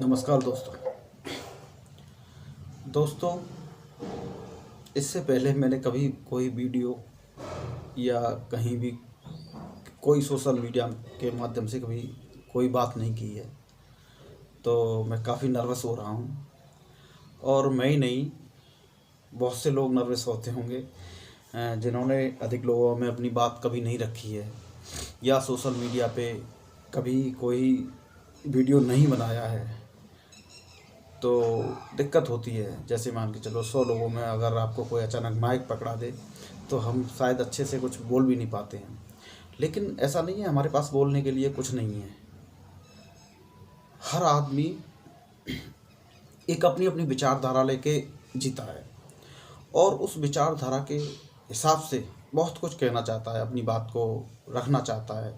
नमस्कार दोस्तों, इससे पहले मैंने कभी कोई वीडियो या कहीं भी कोई सोशल मीडिया के माध्यम से कभी कोई बात नहीं की है। तो मैं काफ़ी नर्वस हो रहा हूँ और मैं ही नहीं, बहुत से लोग नर्वस होते होंगे जिन्होंने अधिक लोगों में अपनी बात कभी नहीं रखी है या सोशल मीडिया पे कभी कोई वीडियो नहीं बनाया है। तो दिक्कत होती है। जैसे मान के चलो 100 लोगों में अगर आपको कोई अचानक माइक पकड़ा दे तो हम शायद अच्छे से कुछ बोल भी नहीं पाते हैं। लेकिन ऐसा नहीं है हमारे पास बोलने के लिए कुछ नहीं है। हर आदमी एक अपनी अपनी विचारधारा लेके जीता है और उस विचारधारा के हिसाब से बहुत कुछ कहना चाहता है, अपनी बात को रखना चाहता है,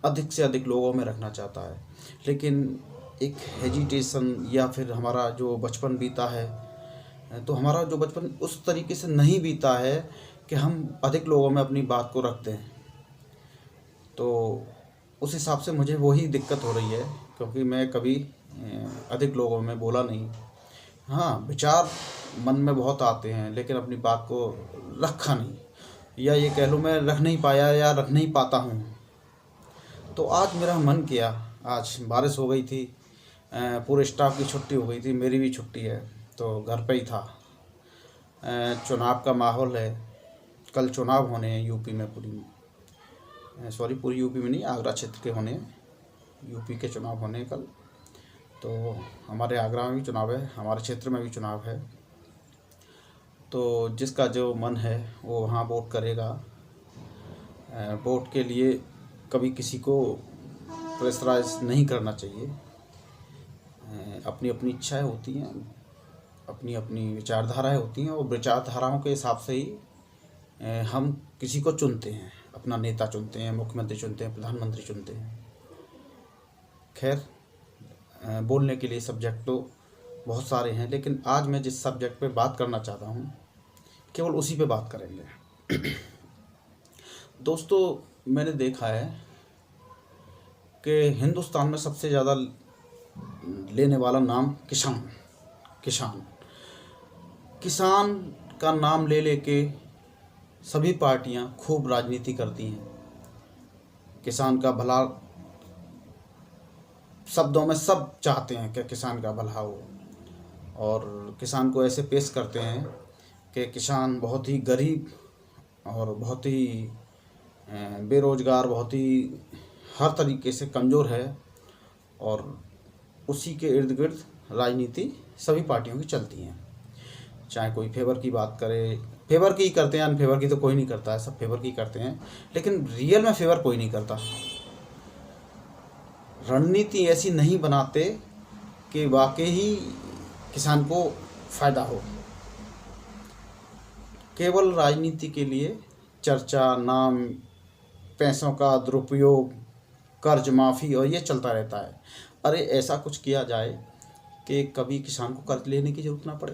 अधिक से अधिक लोगों में रखना चाहता है। लेकिन एक हेजिटेशन या फिर हमारा जो बचपन बीता है, तो हमारा जो बचपन उस तरीके से नहीं बीता है कि हम अधिक लोगों में अपनी बात को रख दें। तो उस हिसाब से मुझे वही दिक्कत हो रही है, क्योंकि मैं कभी अधिक लोगों में बोला नहीं। हाँ, विचार मन में बहुत आते हैं लेकिन अपनी बात को रखा नहीं, या ये कह लो मैं रख नहीं पाया या रख नहीं पाता हूँ। तो आज मेरा मन किया, आज बारिश हो गई थी, पूरे स्टाफ की छुट्टी हो गई थी, मेरी भी छुट्टी है, तो घर पे ही था। चुनाव का माहौल है, कल चुनाव होने हैं यूपी में, पूरी यूपी में नहीं, आगरा क्षेत्र के होने हैं, यूपी के चुनाव होने हैं कल। तो हमारे आगरा में भी चुनाव है, हमारे क्षेत्र में भी चुनाव है। तो जिसका जो मन है वो वहाँ वोट करेगा। वोट के लिए कभी किसी को प्रेशराइज नहीं करना चाहिए। अपनी अपनी इच्छाएं होती हैं, अपनी अपनी विचारधाराएं होती हैं, और विचारधाराओं के हिसाब से ही हम किसी को चुनते हैं, अपना नेता चुनते हैं, मुख्यमंत्री चुनते हैं, प्रधानमंत्री चुनते हैं। खैर, बोलने के लिए सब्जेक्ट तो बहुत सारे हैं, लेकिन आज मैं जिस सब्जेक्ट पे बात करना चाहता हूँ केवल उसी पे बात करेंगे। दोस्तों, मैंने देखा है कि हिंदुस्तान में सबसे ज़्यादा लेने वाला नाम किसान का नाम ले लेके सभी पार्टियां खूब राजनीति करती हैं। किसान का भला शब्दों में सब चाहते हैं कि किसान का भला हो, और किसान को ऐसे पेश करते हैं कि किसान बहुत ही गरीब और बहुत ही बेरोजगार, बहुत ही हर तरीके से कमज़ोर है, और उसी के इर्द गिर्द राजनीति सभी पार्टियों की चलती हैं। चाहे कोई फेवर की बात करे, फेवर की ही करते हैं, अनफेवर की तो कोई नहीं करता है, सब फेवर की करते हैं, लेकिन रियल में फेवर कोई नहीं करता। रणनीति ऐसी नहीं बनाते कि वाकई ही किसान को फ़ायदा हो। केवल राजनीति के लिए चर्चा, नाम, पैसों का दुरुपयोग, कर्ज माफ़ी, और ये चलता रहता है। अरे ऐसा कुछ किया जाए कि कभी किसान को कर्ज लेने की ज़रूरत ना पड़े।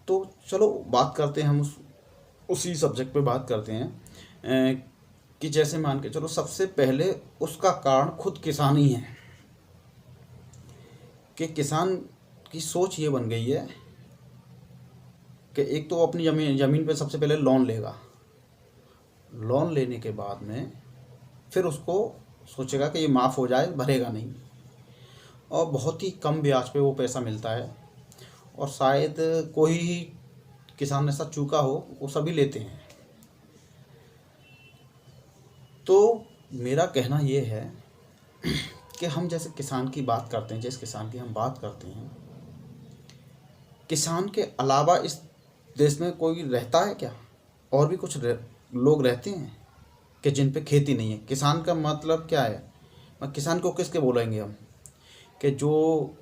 तो चलो बात करते हैं, हम उसी सब्जेक्ट पे बात करते हैं कि जैसे मान के चलो, सबसे पहले उसका कारण खुद किसान ही है। कि किसान की सोच ये बन गई है कि एक तो अपनी ज़मीन पे सबसे पहले लोन लेगा, लोन लेने के बाद में फिर उसको सोचेगा कि ये माफ़ हो जाए, भरेगा नहीं, और बहुत ही कम ब्याज पे वो पैसा मिलता है, और शायद कोई ही किसान ऐसा चूका हो, वो सभी लेते हैं। तो मेरा कहना ये है कि हम जैसे किसान की बात करते हैं, जिस किसान की हम बात करते हैं, किसान के अलावा इस देश में कोई रहता है क्या? और भी कुछ लोग रहते हैं कि जिन पे खेती नहीं है। किसान का मतलब क्या है? किसान को किसके बोलेंगे हम? कि जो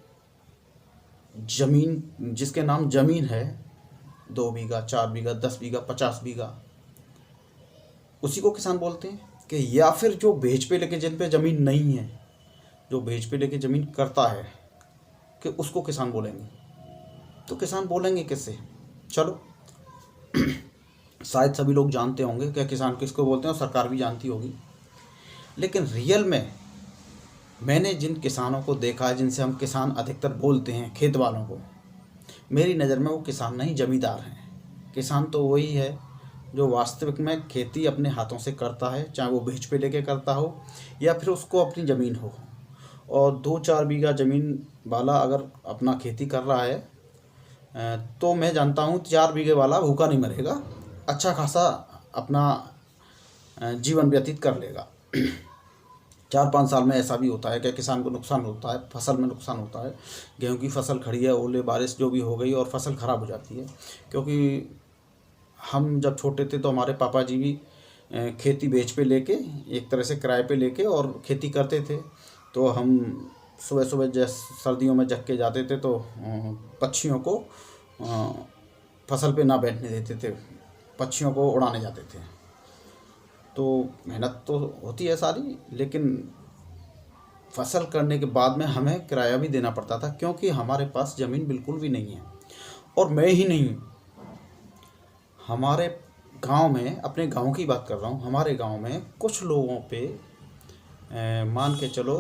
ज़मीन, जिसके नाम ज़मीन है, 2 बीघा, 4 बीघा, 10 बीघा, 50 बीघा, उसी को किसान बोलते हैं। कि या फिर जो भेज पे लेके, जिन पे ज़मीन नहीं है, जो भेज पे लेके ज़मीन करता है, कि उसको किसान बोलेंगे। तो किसान बोलेंगे किससे? चलो शायद सभी लोग जानते होंगे कि किसान किसको बोलते हैं, और सरकार भी जानती होगी। लेकिन रियल में मैंने जिन किसानों को देखा है, जिनसे हम किसान अधिकतर बोलते हैं, खेत वालों को, मेरी नज़र में वो किसान नहीं ज़मींदार हैं। किसान तो वही है जो वास्तविक में खेती अपने हाथों से करता है, चाहे वो बेच पे लेके करता हो या फिर उसको अपनी ज़मीन हो। और 2-4 बीघा ज़मीन वाला अगर अपना खेती कर रहा है तो मैं जानता हूँ 4 बीघे वाला भूखा नहीं मरेगा, अच्छा खासा अपना जीवन व्यतीत कर लेगा। 4-5 साल में ऐसा भी होता है कि किसान को नुकसान होता है, फसल में नुकसान होता है। गेहूं की फसल खड़ी है, ओले बारिश जो भी हो गई और फसल ख़राब हो जाती है। क्योंकि हम जब छोटे थे तो हमारे पापा जी भी खेती बेच पे लेके, एक तरह से किराए पे लेके और खेती करते थे। तो हम सुबह सुबह जैसे सर्दियों में जग के जाते थे तो पक्षियों को फसल पे ना बैठने देते थे, पक्षियों को उड़ाने जाते थे। तो मेहनत तो होती है सारी, लेकिन फसल करने के बाद में हमें किराया भी देना पड़ता था, क्योंकि हमारे पास ज़मीन बिल्कुल भी नहीं है। और मैं ही नहीं, हमारे गांव में, अपने गांव की बात कर रहा हूँ, हमारे गांव में कुछ लोगों पे मान के चलो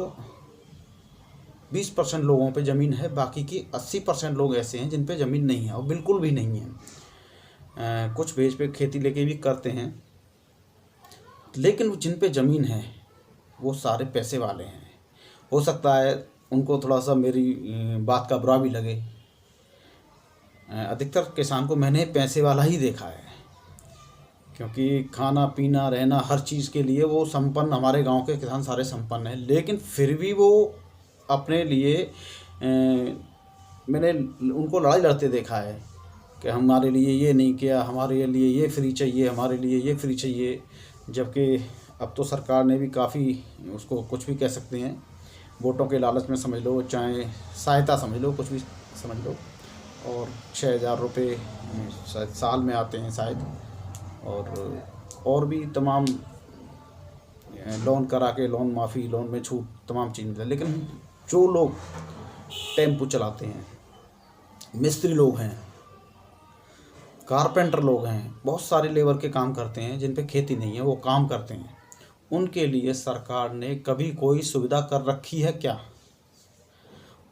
20% लोगों पे ज़मीन है, बाकी की 80% लोग ऐसे हैं जिन पे ज़मीन नहीं है और बिल्कुल भी नहीं है। कुछ बेच पे खेती लेके भी करते हैं, लेकिन जिन पे ज़मीन है वो सारे पैसे वाले हैं। हो सकता है उनको थोड़ा सा मेरी बात का बुरा भी लगे। अधिकतर किसान को मैंने पैसे वाला ही देखा है, क्योंकि खाना पीना रहना हर चीज़ के लिए वो संपन्न, हमारे गांव के किसान सारे संपन्न हैं। लेकिन फिर भी वो अपने लिए मैंने उनको लड़ाई लड़ते देखा है कि हमारे लिए ये नहीं किया, हमारे लिए ये फ्री चाहिए, हमारे लिए ये फ्री चाहिए। जबकि अब तो सरकार ने भी काफ़ी, उसको कुछ भी कह सकते हैं, वोटों के लालच में समझ लो, चाहे सहायता समझ लो, कुछ भी समझ लो, और 6,000 रुपये शायद साल में आते हैं शायद, और भी तमाम लोन करा के, लोन माफ़ी, लोन में छूट, तमाम चीज़ मिलती है। लेकिन जो लोग टेम्पो चलाते हैं, मिस्त्री लोग हैं, कारपेंटर लोग हैं, बहुत सारे लेबर के काम करते हैं जिन पे खेती नहीं है, वो काम करते हैं, उनके लिए सरकार ने कभी कोई सुविधा कर रखी है क्या?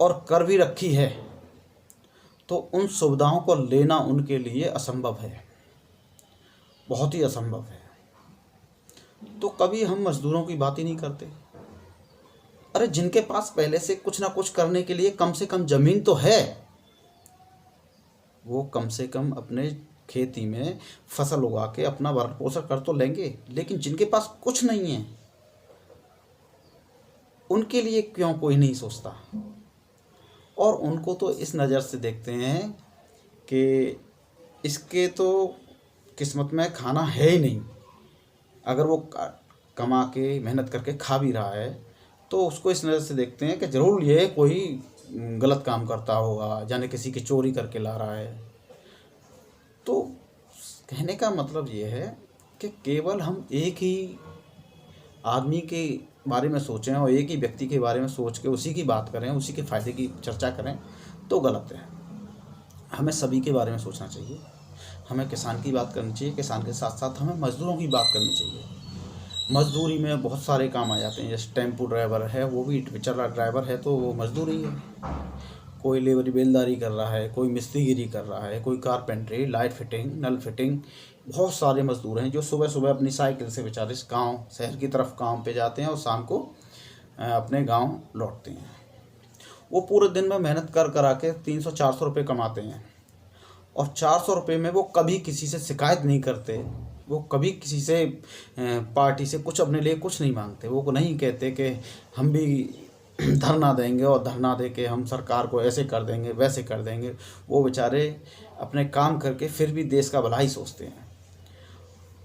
और कर भी रखी है तो उन सुविधाओं को लेना उनके लिए असंभव है, बहुत ही असंभव है। तो कभी हम मज़दूरों की बात ही नहीं करते। अरे जिनके पास पहले से कुछ ना कुछ करने के लिए कम से कम ज़मीन तो है, वो कम से कम अपने खेती में फसल उगा के अपना भरण पोषण कर तो लेंगे। लेकिन जिनके पास कुछ नहीं है, उनके लिए क्यों कोई नहीं सोचता? और उनको तो इस नज़र से देखते हैं कि इसके तो किस्मत में खाना है ही नहीं। अगर वो कमा के मेहनत करके खा भी रहा है तो उसको इस नज़र से देखते हैं कि ज़रूर ये कोई गलत काम करता होगा, जाने किसी की चोरी करके ला रहा है। तो कहने का मतलब ये है कि केवल हम एक ही आदमी के बारे में सोचें और एक ही व्यक्ति के बारे में सोच के उसी की बात करें, उसी के फ़ायदे की चर्चा करें, तो गलत है। हमें सभी के बारे में सोचना चाहिए। हमें किसान की बात करनी चाहिए, किसान के साथ साथ हमें मज़दूरों की बात करनी चाहिए। मज़दूरी में बहुत सारे काम आ जाते हैं, जैसे टेम्पो ड्राइवर है, वो भी बेचारा ड्राइवर है तो वो मज़दूरी है। कोई लेबरी बेलदारी कर रहा है, कोई मिस्त्रीगिरी कर रहा है, कोई कारपेंटरी, लाइट फिटिंग, नल फिटिंग, बहुत सारे मज़दूर हैं जो सुबह सुबह अपनी साइकिल से बेचारे गांव शहर की तरफ काम पे जाते हैं और शाम को अपने गांव लौटते हैं। वो पूरे दिन में मेहनत कर करा के 300-400 रुपये कमाते हैं, और 400 रुपये में वो कभी किसी से शिकायत नहीं करते, वो कभी किसी से पार्टी से कुछ अपने लिए कुछ नहीं मांगते। वो नहीं कहते कि हम भी धरना देंगे और धरना दे के हम सरकार को ऐसे कर देंगे, वैसे कर देंगे। वो बेचारे अपने काम करके फिर भी देश का भला ही सोचते हैं।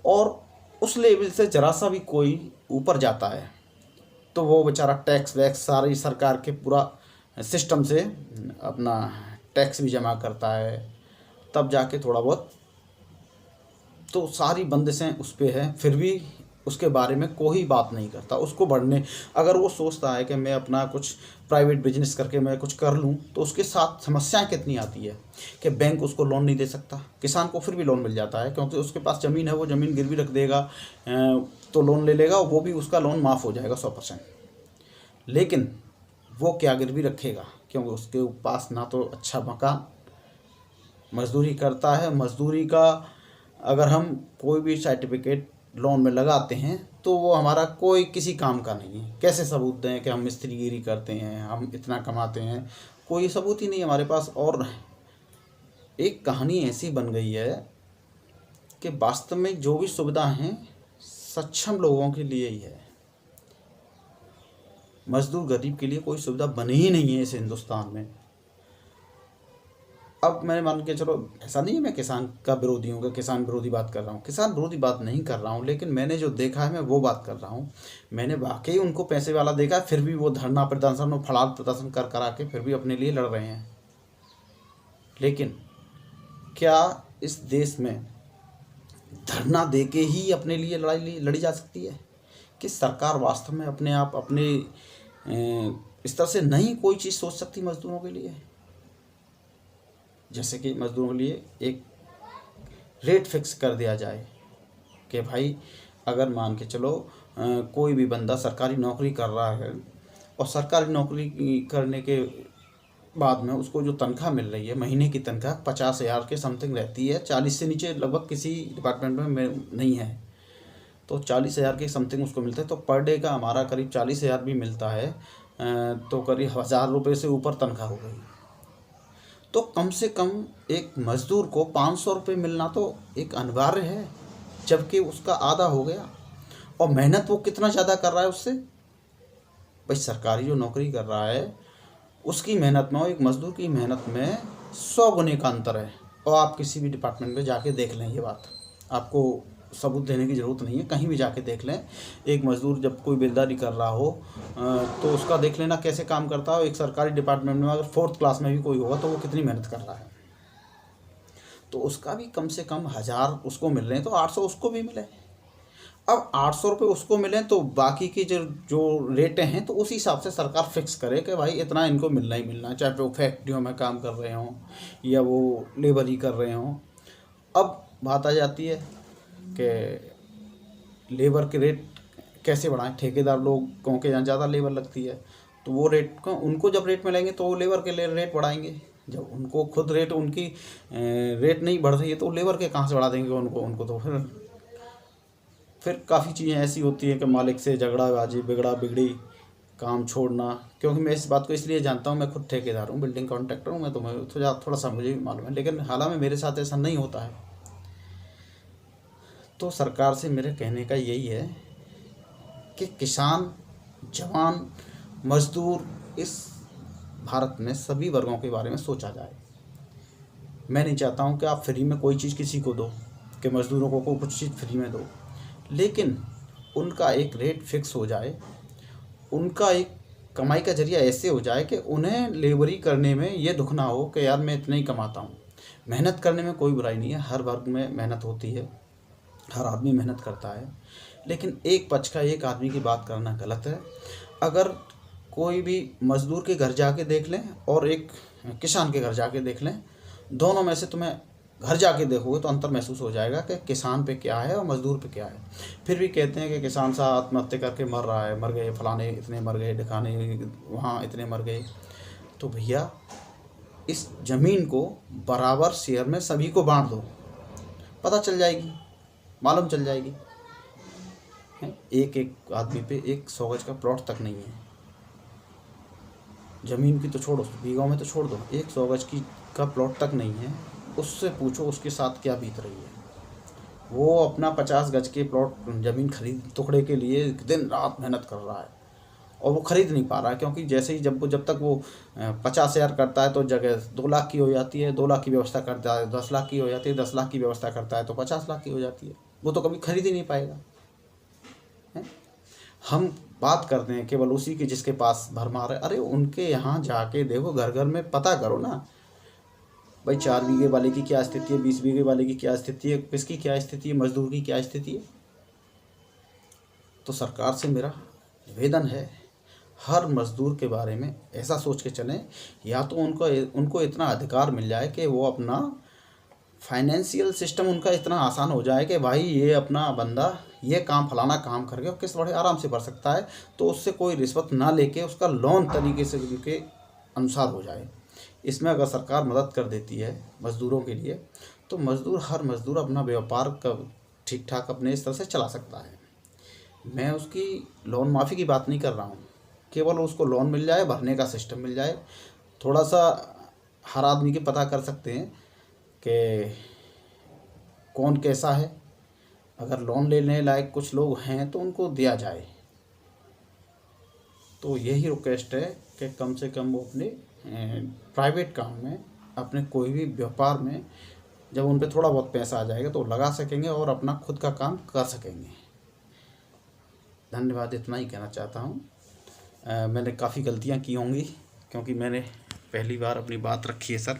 और उस लेवल से ज़रा सा भी कोई ऊपर जाता है तो वो बेचारा टैक्स वैक्स सारी सरकार के पूरा सिस्टम से अपना टैक्स भी जमा करता है, तब जाके थोड़ा बहुत, तो सारी बंदिशें उस पर है, फिर भी उसके बारे में कोई बात नहीं करता। उसको बढ़ने, अगर वो सोचता है कि मैं अपना कुछ प्राइवेट बिजनेस करके मैं कुछ कर लूँ, तो उसके साथ समस्याएं कितनी आती है कि बैंक उसको लोन नहीं दे सकता। किसान को फिर भी लोन मिल जाता है क्योंकि उसके पास ज़मीन है, वो ज़मीन गिरवी रख देगा तो लोन ले लेगा, वो भी उसका लोन माफ़ हो जाएगा 100%। लेकिन वो क्या गिरवी रखेगा, क्योंकि उसके पास ना तो अच्छा मकान, मजदूरी करता है, मजदूरी का अगर हम कोई भी सर्टिफिकेट लोन में लगाते हैं तो वो हमारा कोई किसी काम का नहीं है। कैसे सबूत दें कि हम मिस्त्रीगिरी करते हैं, हम इतना कमाते हैं, कोई सबूत ही नहीं हमारे पास। और एक कहानी ऐसी बन गई है कि वास्तव में जो भी सुविधा हैं सक्षम लोगों के लिए ही है, मजदूर गरीब के लिए कोई सुविधा बनी ही नहीं है इस हिंदुस्तान में। अब मैं मान के चलो, ऐसा नहीं है मैं किसान का विरोधी हूँ, किसान विरोधी बात कर रहा हूँ, किसान विरोधी बात नहीं कर रहा हूँ, लेकिन मैंने जो देखा है मैं वो बात कर रहा हूँ। मैंने वाकई उनको पैसे वाला देखा है, फिर भी वो धरना प्रदर्शन और फलाट प्रदर्शन कर करा के फिर भी अपने लिए लड़ रहे हैं। लेकिन क्या इस देश में धरना दे के ही अपने लिए लड़ाई लड़ी जा सकती है? कि सरकार वास्तव में अपने आप अपने स्तर से नहीं कोई चीज़ सोच सकती मजदूरों के लिए? जैसे कि मजदूरों के लिए एक रेट फिक्स कर दिया जाए कि भाई अगर मान के चलो कोई भी बंदा सरकारी नौकरी कर रहा है और सरकारी नौकरी करने के बाद में उसको जो तनख्वाह मिल रही है, महीने की तनख्वाह 50,000 के समथिंग रहती है, 40 से नीचे लगभग किसी डिपार्टमेंट में नहीं है, तो 40,000 के समथिंग उसको मिलता है। तो पर डे का हमारा करीब 40,000 भी मिलता है, तो करीब 1,000 रुपये से ऊपर तनख्वाह हो गई। तो कम से कम एक मज़दूर को 500 रुपये मिलना तो एक अनिवार्य है, जबकि उसका आधा हो गया। और मेहनत वो कितना ज़्यादा कर रहा है उससे? भाई सरकारी जो नौकरी कर रहा है उसकी मेहनत में और एक मज़दूर की मेहनत में 100 गुने का अंतर है। और आप किसी भी डिपार्टमेंट में जाके देख लें, ये बात आपको सबूत देने की ज़रूरत नहीं है, कहीं भी जाके देख लें। एक मज़दूर जब कोई बेलदारी कर रहा हो तो उसका देख लेना कैसे काम करता है। एक सरकारी डिपार्टमेंट में अगर 4th क्लास में भी कोई होगा तो वो कितनी मेहनत कर रहा है, तो उसका भी कम से कम 1,000 उसको मिल रहे हैं तो 800 उसको भी मिले। अब 800 रुपये उसको मिलें तो बाकी की जो रेटें हैं तो उसी हिसाब से सरकार फिक्स करे कि भाई इतना इनको मिलना ही मिलना है, चाहे वो फैक्ट्रियों में काम कर रहे हों या वो लेबर ही कर रहे हों। अब बात आ जाती है कि लेबर के रेट कैसे बढ़ाएं। ठेकेदार लोगों के यहाँ ज़्यादा लेबर लगती है, तो वो रेट को उनको जब रेट मिलेंगे तो वो लेबर के लिए रेट बढ़ाएंगे। जब उनको खुद रेट उनकी रेट नहीं बढ़ रही है तो लेबर के कहाँ से बढ़ा देंगे उनको तो फिर काफ़ी चीज़ें ऐसी होती हैं कि मालिक से झगड़ाबाजी, बिगड़ा बिगड़ी, काम छोड़ना। क्योंकि मैं इस बात को इसलिए जानता हूँ, मैं खुद ठेकेदार हूँ, बिल्डिंग कॉन्ट्रैक्टर हूँ, मैं तो थोड़ा सा मुझे भी मालूम है, लेकिन हालांकि मेरे साथ ऐसा नहीं होता है। तो सरकार से मेरे कहने का यही है कि किसान, जवान, मजदूर, इस भारत में सभी वर्गों के बारे में सोचा जाए। मैं नहीं चाहता हूँ कि आप फ्री में कोई चीज़ किसी को दो, कि मज़दूरों को कुछ चीज़ फ्री में दो, लेकिन उनका एक रेट फिक्स हो जाए, उनका एक कमाई का जरिया ऐसे हो जाए कि उन्हें लेबरी करने में ये दुख ना हो कि यार मैं इतना ही कमाता हूँ। मेहनत करने में कोई बुराई नहीं है, हर वर्ग में मेहनत होती है, हर आदमी मेहनत करता है, लेकिन एक पक्ष का एक आदमी की बात करना गलत है। अगर कोई भी मज़दूर के घर जाके देख लें और एक किसान के घर जाके देख लें, दोनों में से तुम्हें घर जाके देखोगे तो अंतर महसूस हो जाएगा कि किसान पे क्या है और मज़दूर पे क्या है। फिर भी कहते हैं कि किसान साहब आत्महत्या करके मर रहा है, मर गए, फलाने इतने मर गए, ढिकाने वहाँ इतने मर गए। तो भैया इस ज़मीन को बराबर शेयर में सभी को बांट दो, पता चल जाएगी, मालूम चल जाएगी। एक एक आदमी पे एक 100 गज का प्लॉट तक नहीं है, ज़मीन की तो छोड़ो, बीघों में तो छोड़ दो, एक 100 गज की का प्लॉट तक नहीं है। उससे पूछो उसके साथ क्या बीत रही है। वो अपना 50 गज के प्लॉट ज़मीन खरीद टुकड़े के लिए दिन रात मेहनत कर रहा है और वो खरीद नहीं पा रहा है, क्योंकि जैसे ही जब तक वो 50,000 करता है तो जगह 2 लाख की हो जाती है, 2 लाख की व्यवस्था करता है 10 लाख की हो जाती है, 10 लाख की व्यवस्था करता है तो 50 लाख की हो जाती है। वो तो कभी खरीद ही नहीं पाएगा। हम बात करते हैं केवल उसी की जिसके पास भरमार है। अरे उनके यहाँ जाके देखो, घर घर में पता करो ना भाई, 4 बीघे वाले की क्या स्थिति है, 20 बीघे वाले की क्या स्थिति है, किसकी क्या स्थिति है, मजदूर की क्या स्थिति है। तो सरकार से मेरा निवेदन है, हर मजदूर के बारे में ऐसा सोच के चलें, या तो उनको इतना अधिकार मिल जाए कि वो अपना फाइनेंशियल सिस्टम उनका इतना आसान हो जाए कि भाई ये अपना बंदा ये काम फलाना काम करके और किस्त बड़े आराम से भर सकता है, तो उससे कोई रिश्वत ना लेके उसका लोन तरीके से उनके अनुसार हो जाए। इसमें अगर सरकार मदद कर देती है मज़दूरों के लिए, तो हर मज़दूर अपना व्यापार का ठीक ठाक अपने इस तरह से चला सकता है। मैं उसकी लोन माफ़ी की बात नहीं कर रहा हूँ, केवल उसको लोन मिल जाए, भरने का सिस्टम मिल जाए। थोड़ा सा हर आदमी के पता कर सकते हैं कि कौन कैसा है। अगर लोन लेने लायक कुछ लोग हैं तो उनको दिया जाए। तो यही रिक्वेस्ट है कि कम से कम वो अपने प्राइवेट काम में, अपने कोई भी व्यापार में जब उन पे थोड़ा बहुत पैसा आ जाएगा तो लगा सकेंगे और अपना खुद का काम कर सकेंगे। धन्यवाद, इतना ही कहना चाहता हूँ। मैंने काफ़ी गलतियाँ की होंगी क्योंकि मैंने पहली बार अपनी बात रखी है सर।